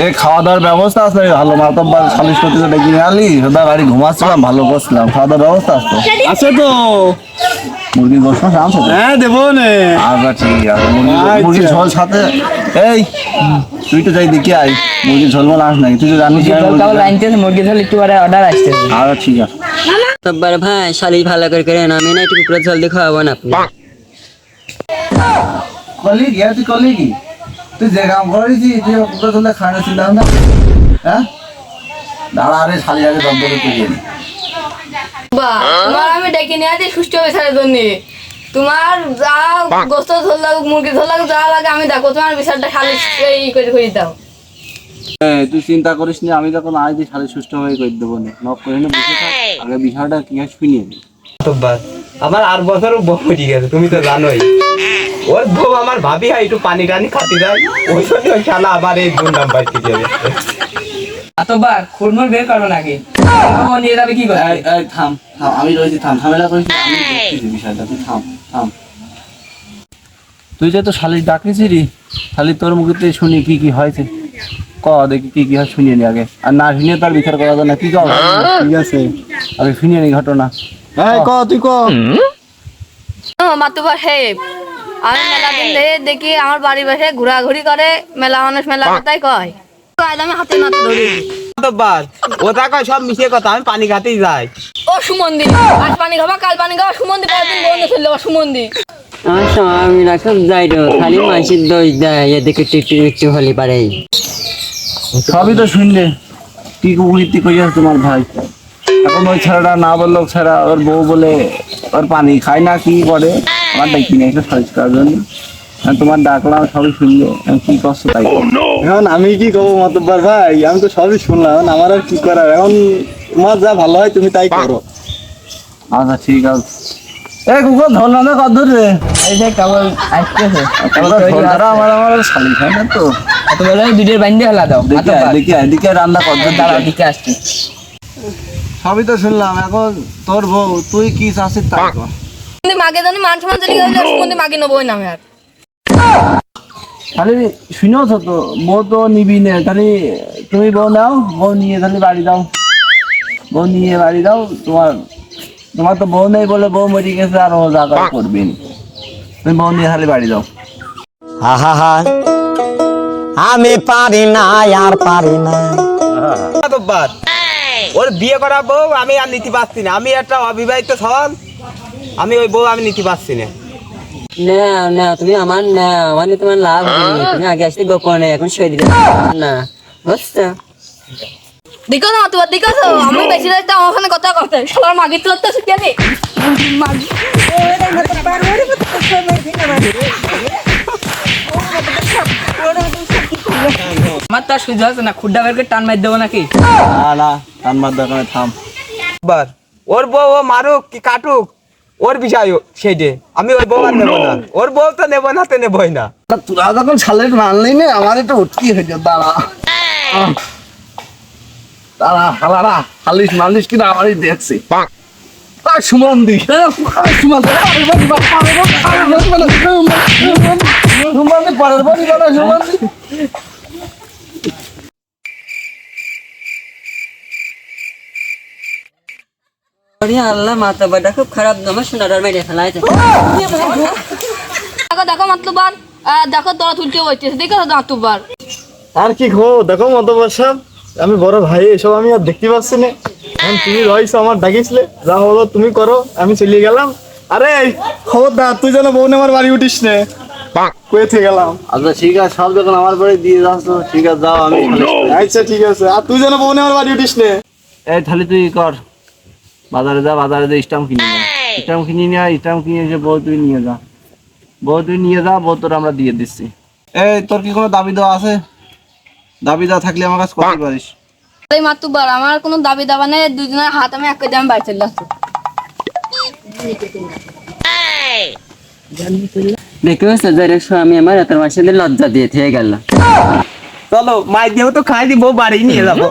এই খাওয়া দাওয়ার ব্যবস্থা আছে ভালো, মাতব্বার সালিশ করতে ডেকে নিয়ে আলি, সদা বাড়ি ঘুমাচ্ছিলাম, ভালো করছিলাম, খাওয়া দাওয়ার ব্যবস্থা আছে আছে তো। মুরগির গোশত আনছো তো? হ্যাঁ দেবো নে। আচ্ছা ঠিক আছে, মুরগির ঝোল সাথে। এই তুই তো যাই দেখে আই, মুরগির ঝোল বল আস নাকি, তুই তো জানিস মুরগির ঝোল একটু পরে অর্ডার আসছে। আচ্ছা ঠিক আছে। তব্বার ভাই শালি ভালো করে করেন, আমি না একটু কুকুরের ঝোল দিয়ে খাওয়াবো না আপনি। কলি গিয়া তুই কলি কি তুই যে কাম করেছি তুই কুকুর ঝোলে খাওয়ানো চিন্তা না, হ্যাঁ দাঁড়া আরে শালি আগে দপ্তরে তুলিয়ে নি। তোমার আমি ডেকে নিয়ে আসি সুস্থ হয়ে ছাড়ার জন্য। তোমার যা গোস্ত ঝোল লাগুক, মুরগি ঝোল লাগুক, যা লাগে আমি দেখো, তোমার বিচারটা খালি এই করে করে দাও। তুই চিন্তা করিস নি, আমি যখন আজ শালি সুস্থ হয়ে করে দেবো না, নক করে না বসে থাক, আগে বিষয়টা কি হয় শুনিয়ে নি। তব্বার আমার 8 বছরও বউ হয়ে গেছে, তুমি তো জানোই। ওর বউ আমার ভাবি হয় একটু পানি টানি খাতি যায়, ওই জন্য ওই শালা আবার এই দুর্নাম পাইতে গেছে। এতবার খুরমুর বের করো নাকি? ও নিয়ে যাবে কি করে? এই থাম থাম, আমি রয়েছি, থাম, ঝামেলা করিস না, আমি দেখতেছি বিষয়টা, তুই থাম থাম। তুই যে তো শালির ডাকিছি রে, শালি তোর মুখেতে শুনি কি কি হয়েছে, ক দেখি কি কি হয় শুনিয়ে নি আগে, আর না শুনিয়ে তার বিচার করা যায় না, কি কর? ঠিক আছে আগে শুনিয়ে নি ঘটনা। হ্যাঁ ক তুই ক। মাতুবার সাহেব, আমি মেলা দিন ধরে দেখি আমার বাড়ির পাশে ঘোরাঘুরি করে, মেলা মানুষ মেলা কথাই কয়, আজ আমি হাতে নাতে ধরি। তব্বার ওটা কয় সব মিশিয়ে কথা, আমি পানি খাতেই যাই। ও সুমন্দি, আজ পানি খাবা, কাল পানি খাবা, সুমন্দি পরের দিন বন্ধ চললো সুমন্দি। আমার স্বামী রাখব যাই তো, খালি মাসির দোষ দেয়, এদিকে একটু একটু হলে পারে। সবই তো শুনলে কি কুকুরীতি করিয়াছে তোমার ভাই, এখন ওই ছেলেটা না বললো, ছেড়া ওর বউ বলে ওর পানি খায় না কি করে, আমার ডাকি না একটু সার্চ করার জন্য, তোমার ডাকলাম সবই শুনলে, কি করছো তাই। এখন আমি কি করবো মাতব্বর ভাই, আমি তো সবই শুনলাম, আমার আর কি করার, এখন তোমার যা ভালো হয় তুমি তাই করো। আচ্ছা ঠিক আছে। এই কুকুর ধরলাম না কদ্দূর রে, এই যে কেবল আসতেছে। আমার আমার শালি খায় না তো, এত বলে দুধের বাইন্দে হেলা দাও। দেখি এদিকে রান্না কদ্দূর দাঁড়াও, দিকে আসছে। সবই তো শুনলাম, এখন তোর বউ তুই কি চাচ্ছিস তাই কর। সুমন্দি মাকে জানি মান সম্মান চলে গেলে সুমন্দি মাকে নেবো ওই নামে আর। তাহলে শুনেছ তো, বউ তো নিবি না, তাহলে তুমি বউ নাও, বউ নিয়ে তাহলে বাড়ি দাও, বউ নিয়ে বাড়ি দাও। তোমার তোমার তো বউ নেই বলে বউ মরে গেছে, আর ও জায়গা করবি না, তুমি বউ নিয়ে তাহলে বাড়ি দাও। আমি পারি না আর পারি না। তব্বার ওর বিয়ে করা বউ আমি আর নিতে পারছি না, আমি একটা অবিবাহিত সওয়াল, আমি ওই বউ আমি নিতে পারছি না। না না তুমি আমার না, মানে তোমার লাভ নেই, তুমি আগে আসতে গোপনে, এখন সই দিলে না বুঝছো? দেখো না তোমার, দেখো তো আমি বেশি রাখতে আমার ওখানে কথা কথা সবার মাগি তোর তো শিখিয়ে দে। আমার তো আর সহ্য হচ্ছে না, খুড্ডা বের করে টান মার দেবো নাকি? না না টান মার দোকানে থাম। তব্বার ওর বউ ও মারুক কি কাটুক ওর বিষয় সেইটে, আমি ওই বউ আর নেবো না, ওর বউ তো নেবো না, তো নেবই না। তোরা যখন শালের মানলি না, আমার একটু উঠকি হয়ে যায়, দাঁড়া দাঁড়া হালারা, হালিশ মালিশ কিনা আমারই দেখছি। সুমন্দি পরের বাড়ি বানা সুমন্দি। আরে আল্লাহ, মাথা বাটা খুব খারাপ, আমার সোনাটার মেরে ফেলাইছে। দেখো দেখো মাতলুবার, দেখো তোরা তুলতে বসতেছে, দেখো মাতলুবার। আর কি খো দেখো মাতব্বর সাহেব, আমি বড় ভাই, এসব আমি আর দেখতে পাচ্ছি না, এখন তুমি রয়েছো আমার ডাকিসলে, যা হলো তুমি করো, আমি চলিয়ে গেলাম। আরে খবরদার তুই যেন বউ আমার বাড়ি উঠিস নে, কয়ে থেকে গেলাম। আচ্ছা ঠিক আছে, সব যখন আমার বাড়ি দিয়ে যাচ্ছ, ঠিক আছে যাও, আমি আচ্ছা ঠিক আছে, আর তুই যেন বউ আমার বাড়ি উঠিস নে। এই তাহলে তুই কর, বাজারে যা, বাজারে যা স্টাম্প কিনে যা, স্টাম্প কিনে নিয়ে স্টাম্প কিনে এসে বউ তুই নিয়ে যা, বউ তুই নিয়ে যা, বউ তোর আমরা দিয়ে দিচ্ছি। এই তোর কি কোনো দাবি দেওয়া আছে? দাবি দেওয়া থাকলে আমার কাছে করতে পারিস। এই মাতলুবার আমার কোনো দাবি দাবা নেই, দুজনের হাত আমি এক করে আমি বাড়ি চলে আসছি। দেখতে পাচ্ছ যারা স্বামী আমার এত মাসে লজ্জা দিয়ে থেকে গেল। চলো মাই দেহ তো খাই দিব, বাড়ি নিয়ে যাবো।